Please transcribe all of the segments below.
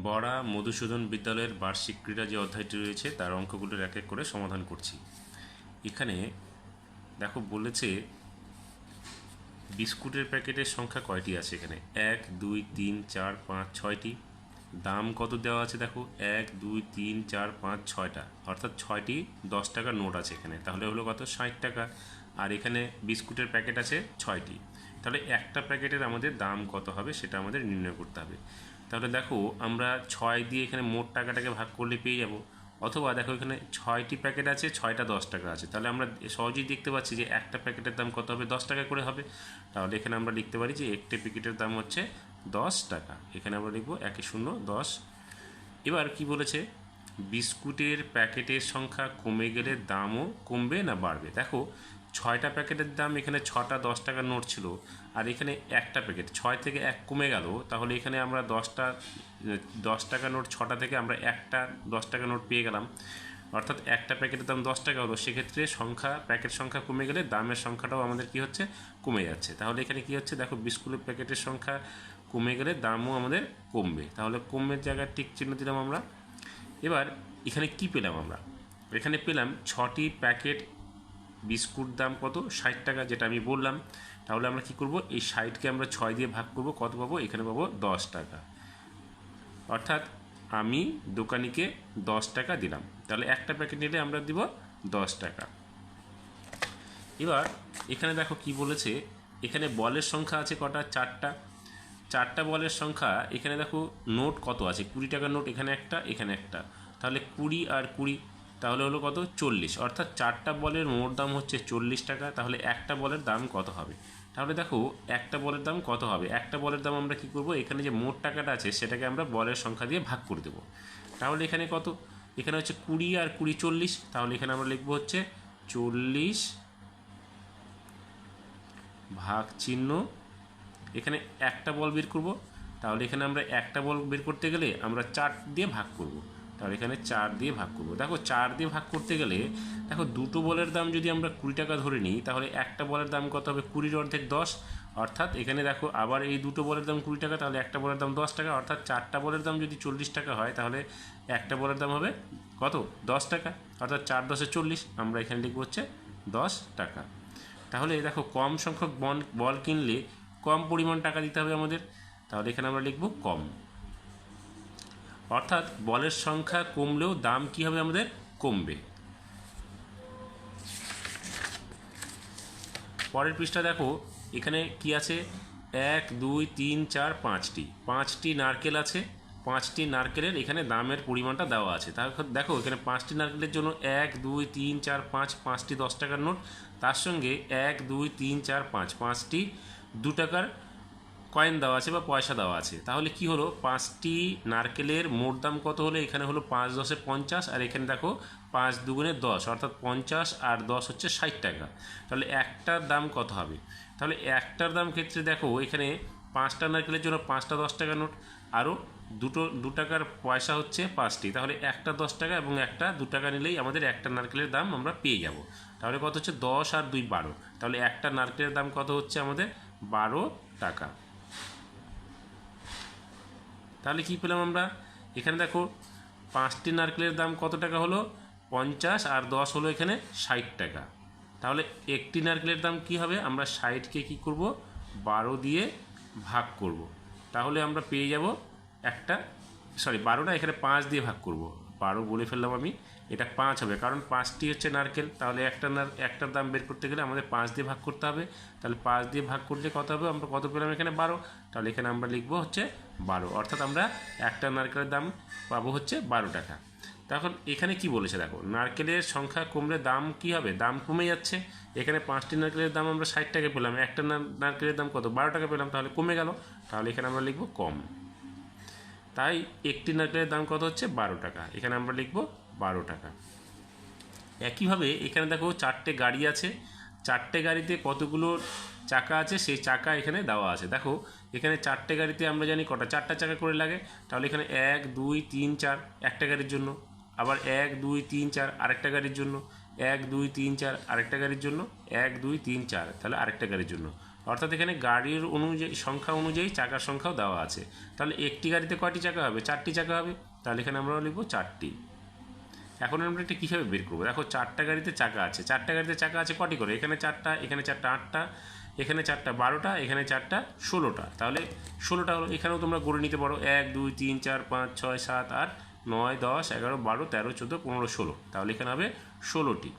বড়া মধুসূদন বিদ্যালয়ের বার্ষিক ক্রীড়া যে অধ্যায়টি রয়েছে তার অঙ্কগুলোর এক এক করে সমাধান করছি। এখানে দেখো বলেছে বিস্কুটের প্যাকেটের সংখ্যা কয়টি আছে। এখানে 1 2 3 4 5 6টি। দাম কত দেওয়া আছে দেখো 1 2 3 4 5 6টা, অর্থাৎ 6টি 10 টাকার নোট আছে এখানে, তাহলে হলো কত 60 টাকা। আর এখানে বিস্কুটের প্যাকেট আছে 6টি, তাহলে একটা প্যাকেটের আমাদের দাম কত হবে সেটা আমাদের নির্ণয় করতে হবে। তাহলে দেখো আমরা 6 দিয়ে এখানে মোট টাকাটাকে ভাগ করলে পেয়ে যাব, অথবা দেখো এখানে 6টি প্যাকেট আছে, 6টা 10 টাকা আছে, তাহলে আমরা সহজেই দেখতে পাচ্ছি যে একটা প্যাকেটের দাম কত হবে 10 টাকা করে হবে। তাহলে এখানে আমরা লিখতে পারি যে একটি প্যাকেটের দাম হচ্ছে 10 টাকা। এখানে আমরা লিখব 1 0 10। এবার কি বলেছে, বিস্কুটের প্যাকেটের সংখ্যা কমে গেলে দামও কমবে না বাড়বে। দেখো 6টা প্যাকেটের দাম এখানে 6টা 10 টাকার নোট ছিল, আর এখানে একটা প্যাকেট 6 থেকে 1 কমে গেল, তাহলে এখানে আমরা 10 টাকা নোট 6টা থেকে আমরা একটা 10 টাকা নোট পেয়ে গেলাম, অর্থাৎ একটা প্যাকেটের দাম 10 টাকা হলো। সেক্ষেত্রে প্যাকেট সংখ্যা কমে গেলে দামের সংখ্যাটাও আমাদের কি হচ্ছে, কমে যাচ্ছে। তাহলে এখানে কি হচ্ছে দেখো, বিস্কুটের প্যাকেটের সংখ্যা কমে গেলে দামও আমাদের কমবে, তাহলে কমের জায়গায় টিক চিহ্ন দিলাম আমরা। এবার এখানে কি পেলাম আমরা, এখানে পেলাম 6টি প্যাকেট বিস্কুট দাম কত 60 টাকা, যেটা আমি বললাম। তাহলে আমরা কি করব, এই 60কে আমরা 6 দিয়ে ভাগ করব, কত পাবো, এখানে পাবো 10 টাকা। অর্থাৎ আমি দোকানিকে 10 টাকা দিলাম, তাহলে একটা প্যাকেট নিলে আমরা দিব 10 টাকা। এবার এখানে দেখো কি বলেছে, এখানে বলের সংখ্যা আছে কটা, 4টা বলের সংখ্যা। এখানে দেখো নোট কত আছে, 20 টাকার নোট এখানে একটা এখানে একটা, তাহলে 20 আর 20, তাহলে হলো কত 40, অর্থাৎ 4টা বলের মোট দাম হচ্ছে 40 টাকা। তাহলে একটা বলের দাম কত হবে, তাহলে দেখো একটা বলের দাম কত হবে, একটা বলের দাম আমরা কি করব, এখানে যে মোট টাকাটা আছে সেটাকে আমরা বলের সংখ্যা দিয়ে ভাগ করে দেবো। তাহলে এখানে কত, এখানে হচ্ছে 20 আর 20 40, তাহলে এখানে আমরা লিখবো হচ্ছে 40 ভাগ চিহ্ন, এখানে একটা বল বের করব, তাহলে এখানে আমরা একটা বল বের করতে গেলে আমরা 4 দিয়ে ভাগ করব, তাহলে এখানে 4 দিয়ে ভাগ করব। দেখো 4 দিয়ে ভাগ করতে গেলে দেখো দুটো বলের দাম যদি আমরা 20 টাকা ধরে নিই, তাহলে একটা বলের দাম কত হবে, 20 অর্ধেক 10, অর্থাৎ এখানে দেখো আবার এই দুটো বলের দাম 20 টাকা, তাহলে একটা বলের দাম 10 টাকা, অর্থাৎ 4টা বলের দাম যদি 40 টাকা হয় তাহলে একটা বলের দাম হবে কত 10 টাকা, অর্থাৎ 4 10 40, আমরা এখানে লিখবো হচ্ছে 10 টাকা। তাহলে দেখো কম সংখ্যক বল কিনলে কম পরিমাণ টাকা দিতে হবে আমাদের, তাহলে এখানে আমরা লিখব কম। অর্থাৎ বলের সংখ্যা কমলেও দাম কি হবে আমাদের, কমবে। পরের পৃষ্ঠা দেখো, এখানে কি আছে, 1 2 3 4 5টি নারকেল আছে, 5টি নারকেলের এখানে দামের পরিমাণটা দেওয়া আছে। তাহলে দেখো এখানে 5টি নারকেলের জন্য 1 2 3 4 5, 5টি 10 টাকার নোট, তার সঙ্গে 1 2 3 4 5, 5টি 2 টাকার কয়েন দেওয়া আছে বা পয়সা দেওয়া আছে। তাহলে কি হলো, 5টি নারকেলের মোট দাম কত হলো, এখানে হলো 5 10 50, আর এখানে দেখো 5 2 10, অর্থাৎ 50 আর 10 হচ্ছে 60 টাকা। তাহলে একটার দাম কত হবে, তাহলে একটার দাম ক্ষেত্রে দেখো এখানে 5টা নারকেলের জন্য 5টা 10 টাকা নোট, আরও 2 টাকার পয়সা হচ্ছে 5টি, তাহলে একটা 10 টাকা এবং একটা 2 টাকা নিলেই আমাদের একটা নারকেলের দাম আমরা পেয়ে যাব। তাহলে কত হচ্ছে 10 আর 2 12, তাহলে একটা নারকেলের দাম কত হচ্ছে আমাদের 12 টাকা। তাহলে কি পেলাম আমরা, এখানে দেখো 5টি নারকেলের দাম কত টাকা হলো 50, আর 10 হলো এখানে 60 টাকা। তাহলে একটি নারকেলের দাম কি হবে, আমরা 60কে কি করব 12 দিয়ে ভাগ করব, তাহলে আমরা পেয়ে যাব একটা, 12 না, এখানে 5 দিয়ে ভাগ করব, 12 বলে ফেললাম আমি, এটা 5 হবে, কারণ 5টি হচ্ছে নারকেল, তাহলে একটার দাম বের করতে গেলে আমাদের 5 দিয়ে ভাগ করতে হবে। তাহলে 5 দিয়ে ভাগ করলে কত হবে, আমরা কত পেলাম এখানে 12, তাহলে এখানে আমরা লিখবো হচ্ছে 12, অর্থাৎ আমরা একটা নারকেলের দাম পাবো হচ্ছে 12 টাকা। তখন এখানে কি বলেছে দেখো, নারকেলের সংখ্যা কমলে দাম কি হবে, দাম কমে যাচ্ছে। এখানে 5টি নারকেলের দাম আমরা 60 টাকা পেলাম, একটা নারকেলের দাম কত 12 টাকা পেলাম, তাহলে কমে গেল, তাহলে এখানে আমরা লিখবো কম। তাই একটি নারকেলের দাম কত হচ্ছে 12 টাকা, এখানে আমরা লিখবো 12 টাকা। একইভাবে এখানে দেখো 4টে গাড়ি আছে, 4টে গাড়িতে কতগুলো চাকা আছে সেই চাকা এখানে দেওয়া আছে। দেখো এখানে 4টে গাড়িতে আমরা জানি কটা 4টা চাকা করে লাগে, তাহলে এখানে 1 2 3 4 একটা গাড়ির জন্য, আবার 1 2 3 4 আরেকটা গাড়ির জন্য, 1 2 3 4 আরেকটা গাড়ির জন্য, 1 2 3 4 তাহলে আরেকটা গাড়ির জন্য, অর্থাৎ এখানে গাড়ির অনুযায়ী সংখ্যা অনুযায়ী চাকার সংখ্যাও দেওয়া আছে। তাহলে একটি গাড়িতে কয়টি চাকা হবে? 4টি চাকা হবে। তাহলে এখানে আমরা লিখব 4টি। এখন আমরা এটা কীভাবে বের করবো? দেখো 4টা গাড়িতে চাকা আছে, 4টা গাড়িতে চাকা আছে কটি করে? এখানে 4টা, এখানে 4টা 8টা, এখানে 4টা 12টা, এখানে 4টা 16টা। তাহলে 16টা হলো। এখানেও তোমরা গড়ে নিতে পারো 1 2 3 4 5 6 7 8 9 10 11 12 13 14 15 16। তাহলে এখানে হবে 16টি।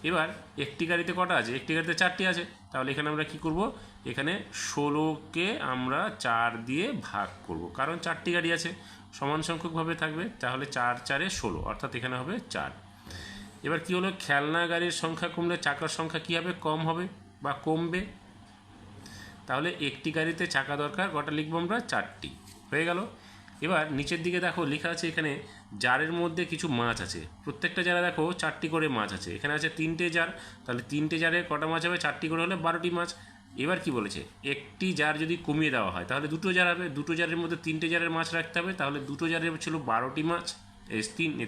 এবার একটি গাড়িতে কটা আছে? একটি গাড়িতে 4টি আছে। তাহলে এখানে আমরা কি করব? এখানে 16কে আমরা 4 দিয়ে ভাগ করব, কারণ 4টি গাড়ি আছে, সমান সংখ্যকভাবে থাকবে। তাহলে 4 4 16, অর্থাৎ এখানে হবে 4। এবার কি হলো? খেলনা গাড়ির সংখ্যা কমলে চাকার সংখ্যা কী হবে? কম হবে বা কমবে। তাহলে একটি গাড়িতে চাকা দরকার, কটা লিখবো আমরা? 4টি। হয়ে গেল। এবার নিচের দিকে দেখো লেখা আছে এখানে জারের মধ্যে কিছু মাছ আছে। প্রত্যেকটা জারে দেখো 4টি করে মাছ আছে। এখানে আছে 3টে জার, তাহলে 3টে জারে কটা মাছ হবে? 4টি করে হলে 12টি মাছ। এবার কি বলেছে? একটি জার যদি কমিয়ে দেওয়া হয় তাহলে দুটো জার হবে। দুটো জারের মধ্যে 3টে জারের মাছ রাখতে হবে। তাহলে দুটো জারের ছিল 12টি মাছ,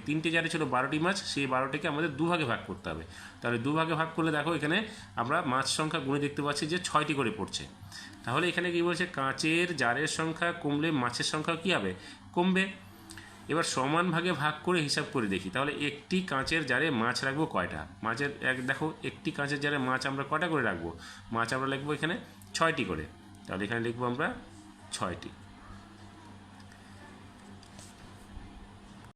3টে জারে ছিল 12টি মাছ, সেই 12টিকে আমাদের দুভাগে ভাগ করতে হবে। তাহলে দুভাগে ভাগ করলে দেখো এখানে আমরা মাছ সংখ্যা গুণে দেখতে পাচ্ছি যে 6টি করে পড়ছে। তাহলে এখানে কি বলছে? কাঁচের জারের সংখ্যা কমলে মাছের সংখ্যা কী হবে? কমবে। এবার সমান ভাগে ভাগ করে হিসাব করে দেখি। তাহলে একটি কাঁচের জারে মাছ রাখবো কয়টা? মাছের দেখো একটি কাঁচের জারে মাছ আমরা কয়টা করে রাখবো? মাছ আমরা লিখবো এখানে 6টি করে। তাহলে এখানে লিখবো আমরা 6টি।